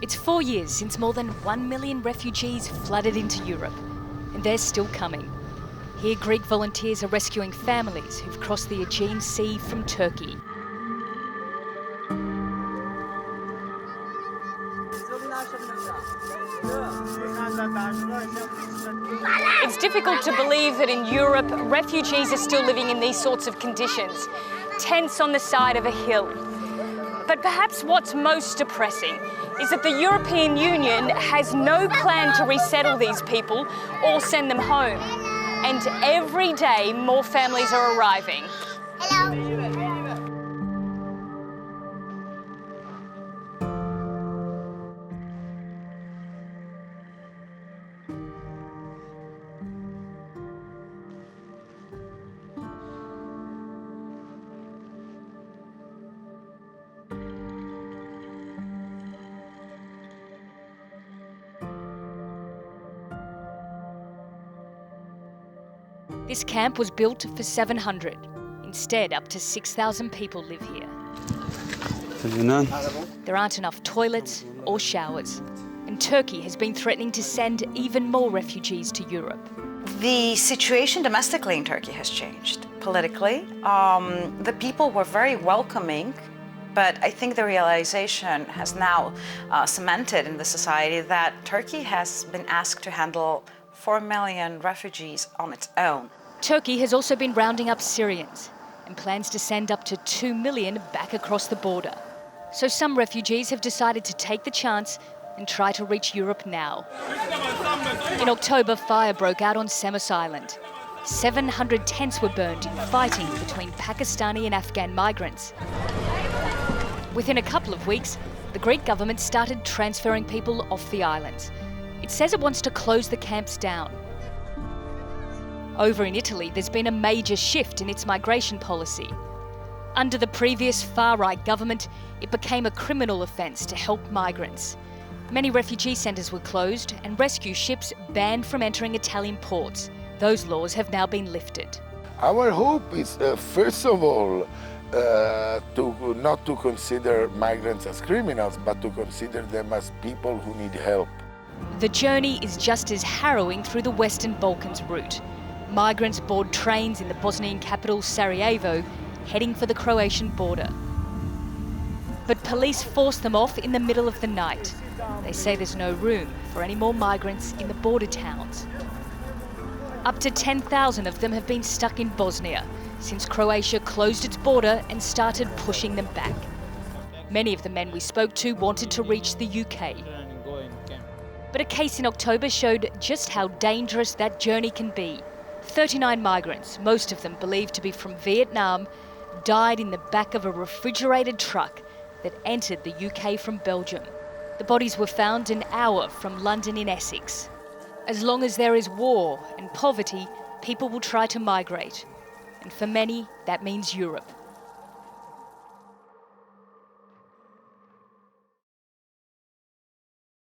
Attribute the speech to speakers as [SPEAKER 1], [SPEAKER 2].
[SPEAKER 1] It's 4 years since more than 1 million refugees flooded into Europe, and they're still coming. Here, Greek volunteers are rescuing families who've crossed the Aegean Sea from Turkey. It's difficult to believe that in Europe, refugees are still living in these sorts of conditions, tents on the side of a hill. But perhaps what's most depressing is that the European Union has no plan to resettle these people or send them home. And every day, more families are arriving.
[SPEAKER 2] Hello.
[SPEAKER 1] This camp was built for 700. Instead, up to 6,000 people live here. There aren't enough toilets or showers, and Turkey has been threatening to send even more refugees to Europe.
[SPEAKER 3] The situation domestically in Turkey has changed. Politically, the people were very welcoming, but I think the realization has now cemented in the society that Turkey has been asked to handle 4 million refugees on its own.
[SPEAKER 1] Turkey has also been rounding up Syrians and plans to send up to 2 million back across the border. So some refugees have decided to take the chance and try to reach Europe now. In October, fire broke out on Samos Island. 700 tents were burned in fighting between Pakistani and Afghan migrants. Within a couple of weeks, the Greek government started transferring people off the islands. It says it wants to close the camps down. Over in Italy, there's been a major shift in its migration policy. Under the previous far-right government, it became a criminal offence to help migrants. Many refugee centres were closed and rescue ships banned from entering Italian ports. Those laws have now been lifted.
[SPEAKER 4] Our hope is, first of all, not to consider migrants as criminals, but to consider them as people who need help.
[SPEAKER 1] The journey is just as harrowing through the Western Balkans route. Migrants board trains in the Bosnian capital Sarajevo, heading for the Croatian border. But police force them off in the middle of the night. They say there's no room for any more migrants in the border towns. Up to 10,000 of them have been stuck in Bosnia since Croatia closed its border and started pushing them back. Many of the men we spoke to wanted to reach the UK. But a case in October showed just how dangerous that journey can be. 39 migrants, most of them believed to be from Vietnam, died in the back of a refrigerated truck that entered the UK from Belgium. The bodies were found an hour from London in Essex. As long as there is war and poverty, people will try to migrate. And for many, that means Europe.